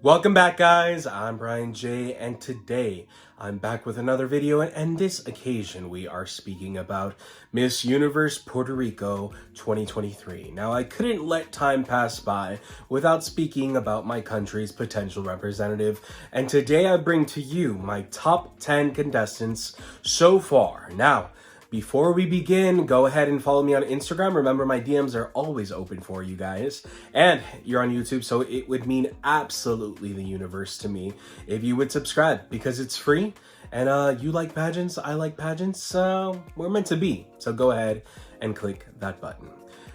Welcome back, guys. I'm Brian J, and today I'm back with another video, and this occasion we are speaking about Miss Universe Puerto Rico 2023. Now, I couldn't let time pass by without speaking about my country's potential representative, and today I bring to you my top 10 contestants so far. Now, before we begin, go ahead and follow me on Instagram. Remember, my DMs are always open for you guys. And you're on YouTube, so it would mean absolutely the universe to me if you would subscribe, because it's free. And you like pageants, I like pageants, we're meant to be. So go ahead and click that button.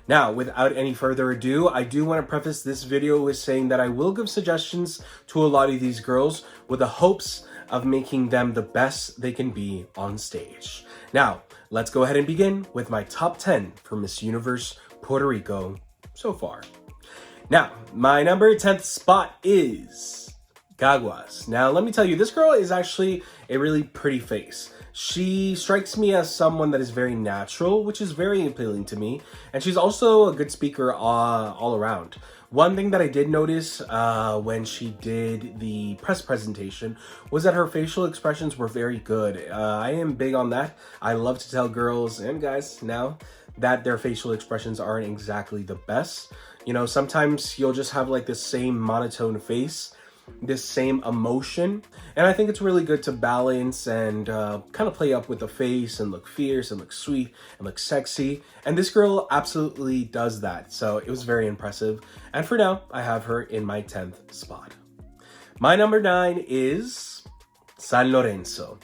Now, without any further ado, I do want to preface this video with saying that I will give suggestions to a lot of these girls with the hopes of making them the best they can be on stage. Now, let's go ahead and begin with my top 10 for Miss Universe Puerto Rico so far. Now, my number 10th spot is Kagwas. Now, let me tell you, this girl is actually a really pretty face. She strikes me as someone that is very natural, which is very appealing to me. And she's also a good speaker all around. One thing that I did notice when she did the press presentation was that her facial expressions were very good. I am big on that. I love to tell girls and guys now that their facial expressions aren't exactly the best. You know, sometimes you'll just have like the same monotone face, this same emotion, and I think it's really good to balance and kind of play up with the face and look fierce and look sweet and look sexy, and this girl absolutely does that, so it was very impressive. And for now, I have her in my 10th spot. My number 9 is San Lorenzo.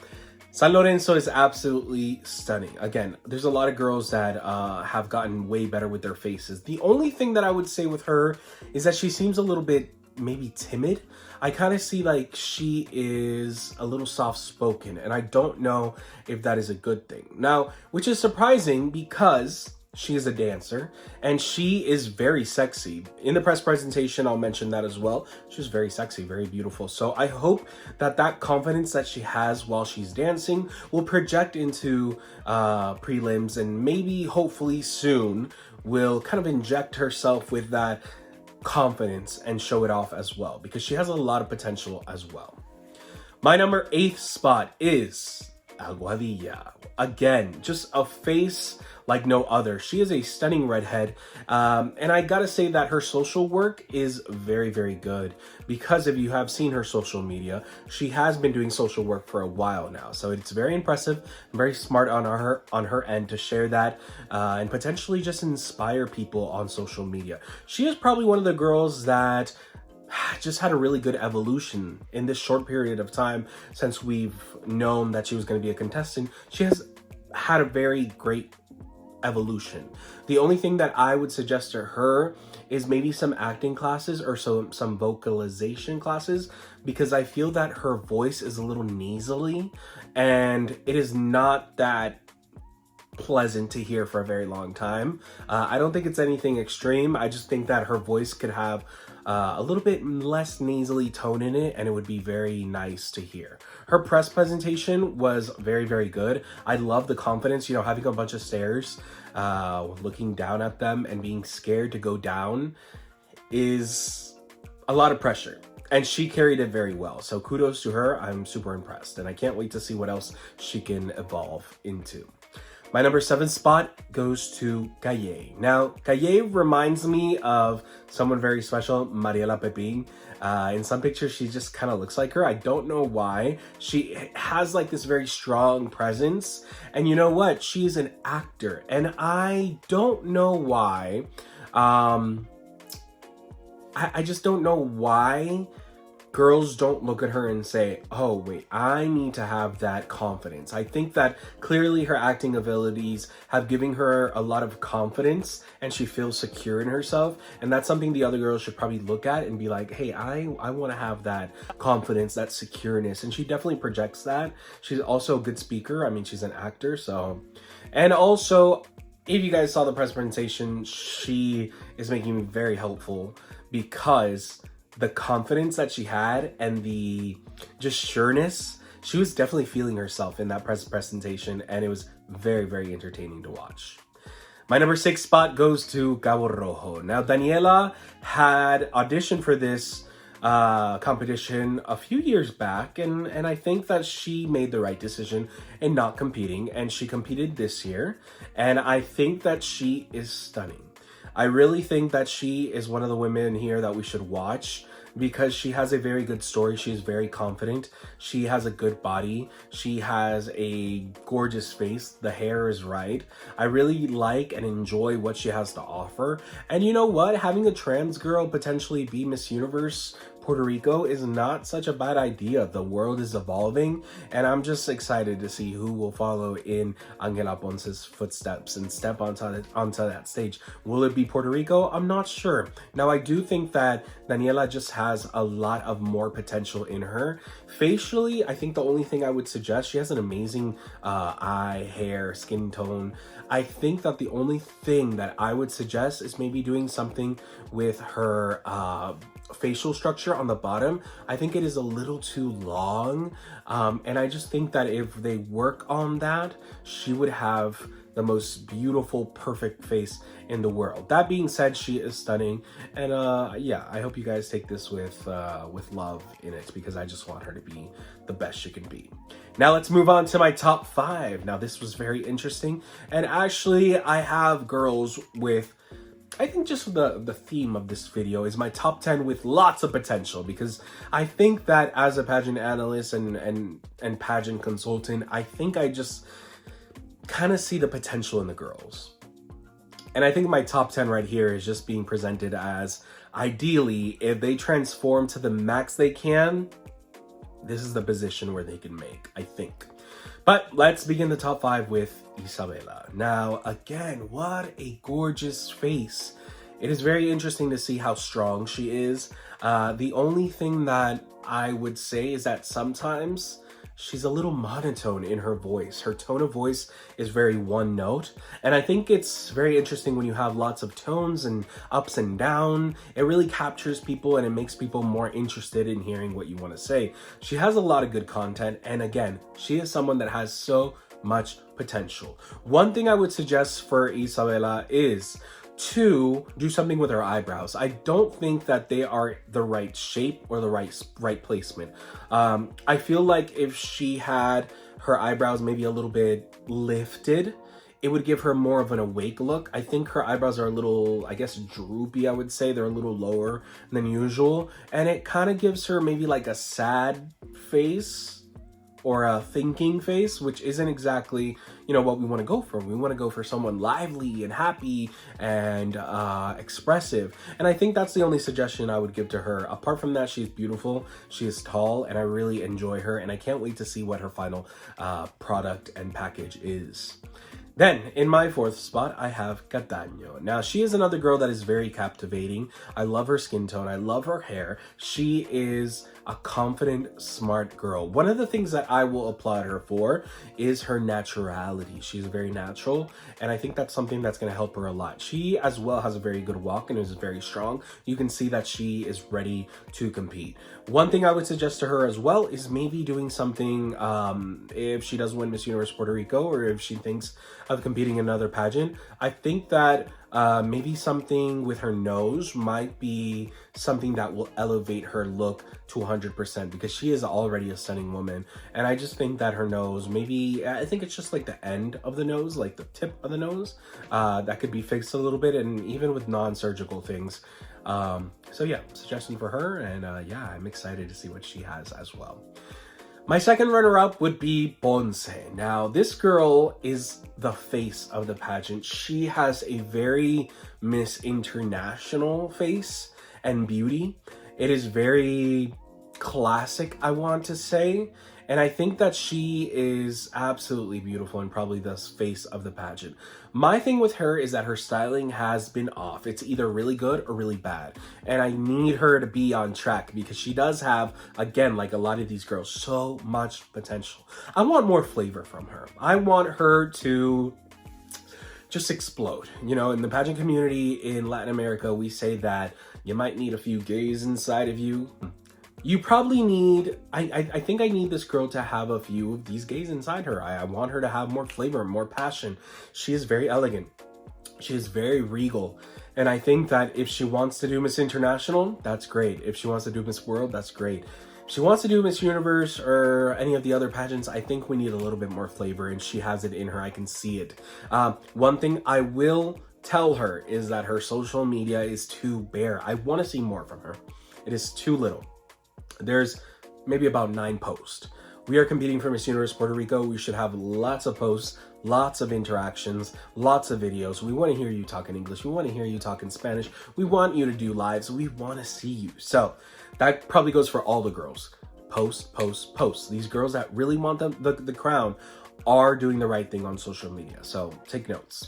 San Lorenzo is absolutely stunning. Again, there's a lot of girls that have gotten way better with their faces. The only thing that I would say with her is that she seems a little bit maybe timid. I kind of see like she is a little soft-spoken, and I don't know if that is a good thing. Now, which is surprising because she is a dancer and she is very sexy. In the press presentation, I'll mention that as well. She's very sexy, very beautiful. So I hope that that confidence that she has while she's dancing will project into prelims, and maybe hopefully soon will kind of inject herself with that confidence and show it off as well, because she has a lot of potential as well. My number 8th spot is Aguadilla. Again, just a face like no other. She is a stunning redhead, and I gotta say that her social work is very, very good, because if you have seen her social media, she has been doing social work for a while now. So it's very impressive, very smart on her end to share that and potentially just inspire people on social media. She is probably one of the girls that just had a really good evolution in this short period of time since we've known that she was going to be a contestant. She has had a very great evolution. The only thing that I would suggest to her is maybe some acting classes or some vocalization classes, because I feel that her voice is a little nasally and it is not that pleasant to hear for a very long time. I don't think it's anything extreme. I just think that her voice could have a little bit less nasally tone in it, and it would be very nice to hear. Her press presentation was very, very good. I love the confidence, you know, having a bunch of stairs, looking down at them and being scared to go down is a lot of pressure. And she carried it very well. So kudos to her. I'm super impressed, and I can't wait to see what else she can evolve into. My number 7 spot goes to Calle. Now, Calle reminds me of someone very special, Mariela Pepin. In some pictures, she just kind of looks like her. I don't know why. She has like this very strong presence. And you know what? She's an actor. And I don't know why. I just don't know why girls don't look at her and say, oh wait, I need to have that confidence. I think that clearly her acting abilities have given her a lot of confidence and she feels secure in herself. And that's something the other girls should probably look at and be like, hey, I want to have that confidence, that secureness. And she definitely projects that. She's also a good speaker. I mean, she's an actor, so. And also, if you guys saw the press presentation, she is making me very helpful, because the confidence that she had and the just sureness, she was definitely feeling herself in that press presentation, and it was very, very entertaining to watch. My number 6 spot goes to Cabo Rojo. Now, Daniela had auditioned for this competition a few years back, and I think that she made the right decision in not competing, and she competed this year, and I think that she is stunning. I really think that she is one of the women here that we should watch because she has a very good story. She's very confident. She has a good body. She has a gorgeous face. The hair is right. I really like and enjoy what she has to offer. And you know what? Having a trans girl potentially be Miss Universe Puerto Rico is not such a bad idea. The world is evolving, and I'm just excited to see who will follow in Angela Ponce's footsteps and step onto that stage. Will it be Puerto Rico? I'm not sure. Now, I do think that Daniela just has a lot of more potential in her. Facially, I think the only thing I would suggest, she has an amazing eye, hair, skin tone. I think that the only thing that I would suggest is maybe doing something with her facial structure on the bottom. I think it is a little too long, and I just think that if they work on that, she would have the most beautiful, perfect face in the world. That being said, she is stunning, and yeah, I hope you guys take this with love in it, because I just want her to be the best she can be. Now let's move on to my top 5. Now this was very interesting, and actually I have girls with, I think just the theme of this video is my top 10 with lots of potential, because I think that as a pageant analyst and pageant consultant, I think I just kind of see the potential in the girls. And I think my top 10 right here is just being presented as, ideally, if they transform to the max they can, this is the position where they can make, I think. But let's begin the top 5 with Isabella. Now, again, what a gorgeous face. It is very interesting to see how strong she is. The only thing that I would say is that sometimes she's a little monotone in her voice. Her tone of voice is very one note. And I think it's very interesting when you have lots of tones and ups and down. It really captures people and it makes people more interested in hearing what you want to say. She has a lot of good content. And again, she is someone that has so much potential. One thing I would suggest for Isabella is to do something with her eyebrows. I don't think that they are the right shape or the right placement. I feel like if she had her eyebrows maybe a little bit lifted, it would give her more of an awake look. I think her eyebrows are a little, I guess, droopy, I would say. They're a little lower than usual. And it kind of gives her maybe like a sad face or a thinking face, which isn't exactly, you know, what we want to go for. We want to go for someone lively and happy and expressive. And I think that's the only suggestion I would give to her. Apart from that, she's beautiful, she is tall, and I really enjoy her, and I can't wait to see what her final product and package is. Then, in my 4th spot, I have Catagno. Now, she is another girl that is very captivating. I love her skin tone. I love her hair. She is a confident, smart girl. One of the things that I will applaud her for is her naturality. She's very natural, and I think that's something that's going to help her a lot. She, as well, has a very good walk and is very strong. You can see that she is ready to compete. One thing I would suggest to her as well is maybe doing something, if she does win Miss Universe Puerto Rico, or if she thinks of competing in another pageant, I think that maybe something with her nose might be something that will elevate her look to 100%, because she is already a stunning woman. And I just think that her nose, maybe, I think it's just like the end of the nose, like the tip of the nose, that could be fixed a little bit, and even with non-surgical things. So yeah, suggestion for her, and yeah, I'm excited to see what she has as well. My second runner-up would be Bonsai. Now, this girl is the face of the pageant. She has a very Miss International face and beauty. It is very classic, I want to say. And I think that she is absolutely beautiful and probably the face of the pageant. My thing with her is that her styling has been off. It's either really good or really bad. And I need her to be on track, because she does have, again, like a lot of these girls, so much potential. I want more flavor from her. I want her to just explode. You know, in the pageant community in Latin America, we say that you might need a few gays inside of you. You probably need, I think I need this girl to have a few of these gays inside her. I want her to have more flavor, more passion. She is very elegant. She is very regal. And I think that if she wants to do Miss International, that's great. If she wants to do Miss World, that's great. If she wants to do Miss Universe or any of the other pageants, I think we need a little bit more flavor, and she has it in her. I can see it. One thing I will tell her is that her social media is too bare. I want to see more from her. It is too little. There's maybe about 9 posts. We are competing for Miss Universe Puerto Rico. We should have lots of posts, lots of interactions, lots of videos. We want to hear you talk in English. We want to hear you talk in Spanish. We want you to do lives. We want to see you. So that probably goes for all the girls. Post, post, post. These girls that really want the crown are doing the right thing on social media. So take notes.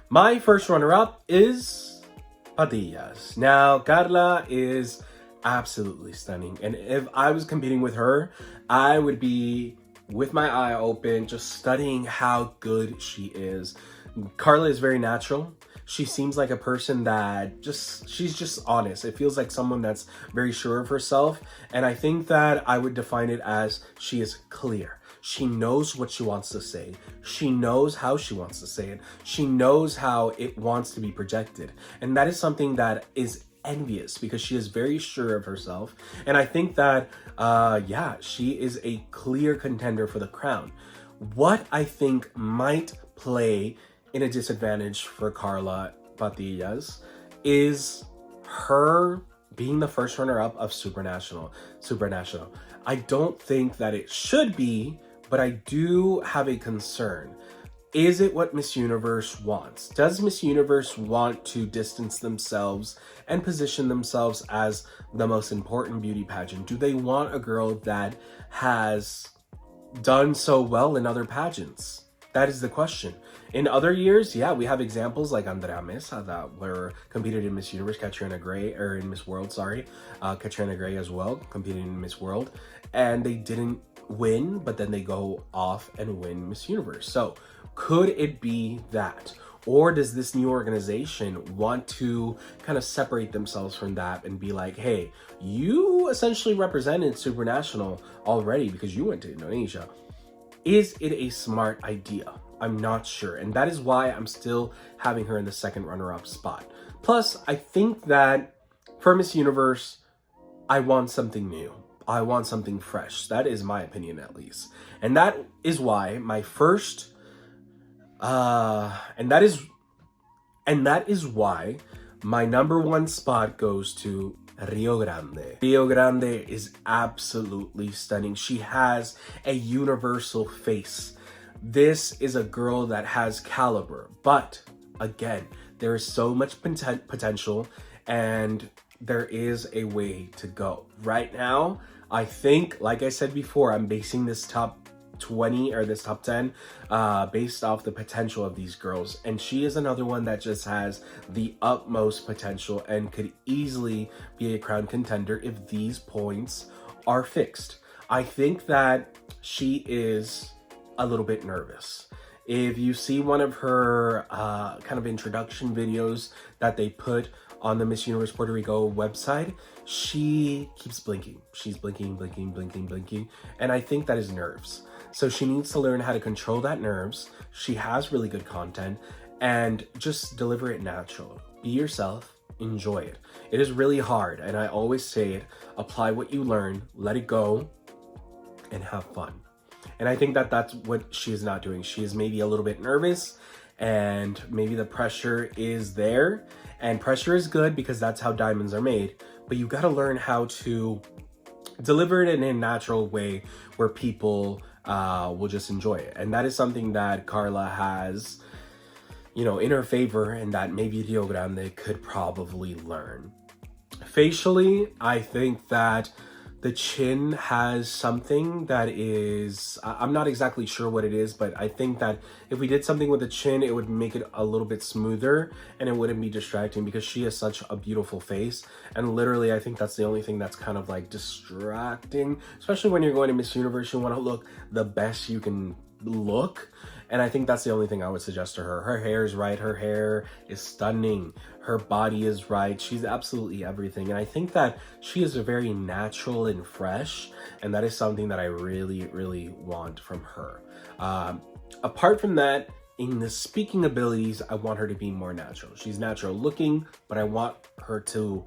My first runner-up is Padillas. Now, Carla is absolutely stunning. And if I was competing with her, I would be with my eye open, just studying how good she is. Carla is very natural. She seems like a person that she's just honest. It feels like someone that's very sure of herself. And I think that I would define it as she is clear. She knows what she wants to say. She knows how she wants to say it. She knows how it wants to be projected. And that is something that is envious because she is very sure of herself. And I think that, yeah, she is a clear contender for the crown. What I think might play in a disadvantage for Carla Patillas is her being the first runner-up of Supranational. I don't think that it should be, but I do have a concern. Is it what Miss Universe wants? Does Miss Universe want to distance themselves and position themselves as the most important beauty pageant? Do they want a girl that has done so well in other pageants? That is the question. In other years, yeah, we have examples like Andrea Mesa that were competed in Miss Universe, Katrina Gray, or in Miss World, sorry. Katrina Gray as well, competing in Miss World. And they didn't win, but then they go off and win Miss Universe. So could it be that? Or does this new organization want to kind of separate themselves from that and be like, hey, you essentially represented Supranational already because you went to Indonesia. Is it a smart idea? I'm not sure. And that is why I'm still having her in the second runner-up spot. Plus, I think that for Miss Universe, I want something new. I want something fresh. That is my opinion, at least. And that is why my first and that is why my number 1 spot goes to Rio Grande. Rio Grande is absolutely stunning. She has a universal face. This is a girl that has caliber, but again, there is so much potential and there is a way to go. Right now, I think, like I said before, I'm basing this top 20 or this top 10 based off the potential of these girls, and she is another one that just has the utmost potential and could easily be a crown contender if these points are fixed. I think that she is a little bit nervous. If you see one of her kind of introduction videos that they put on the Miss Universe Puerto Rico website, she keeps blinking. She's blinking, blinking, blinking, blinking, and I think that is nerves. So she needs to learn how to control that nerves. She has really good content, and just deliver it natural. Be yourself, enjoy it. It is really hard, and I always say it, apply what you learn, let it go, and have fun. And I think that that's what she is not doing. She is maybe a little bit nervous, and maybe the pressure is there, and pressure is good because that's how diamonds are made, but you got to learn how to deliver it in a natural way where people will just enjoy it. And that is something that Carla has, you know, in her favor, and that maybe Rio Grande could probably learn. Facially, I think that the chin has something that is, I'm not exactly sure what it is, but I think that if we did something with the chin, it would make it a little bit smoother and it wouldn't be distracting because she has such a beautiful face. And literally, I think that's the only thing that's kind of like distracting, especially when you're going to Miss Universe. You want to look the best you can look. And I think that's the only thing I would suggest to her. Her hair is right. Her hair is stunning. Her body is right. She's absolutely everything. And I think that she is very natural and fresh. And that is something that I really, really want from her. Apart from that, in the speaking abilities, I want her to be more natural. She's natural looking, but I want her to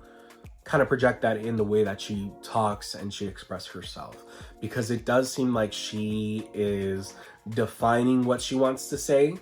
kind of project that in the way that she talks and she expresses herself, because it does seem like she is defining what she wants to say,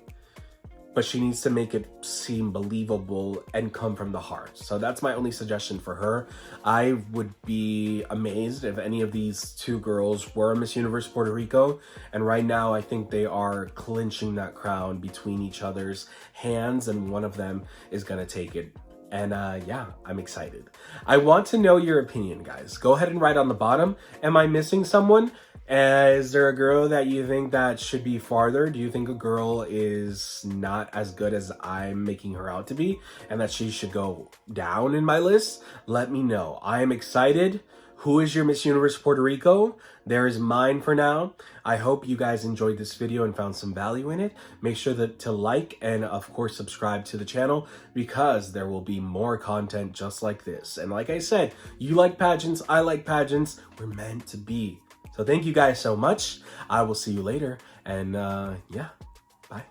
but she needs to make it seem believable and come from the heart. So that's my only suggestion for her. I would be amazed if any of these two girls were Miss Universe Puerto Rico. And right now, I think they are clinching that crown between each other's hands, and one of them is gonna take it. And yeah, I'm excited. I want to know your opinion, guys. Go ahead and write on the bottom. Am I missing someone? Is there a girl that you think that should be farther? Do you think a girl is not as good as I'm making her out to be, and that she should go down in my list? Let me know. I am excited. Who is your Miss Universe Puerto Rico? There is mine for now. I hope you guys enjoyed this video and found some value in it. Make sure to like and of course subscribe to the channel, because there will be more content just like this. And like I said, you like pageants, I like pageants. We're meant to be. So thank you guys so much. I will see you later. And yeah, bye.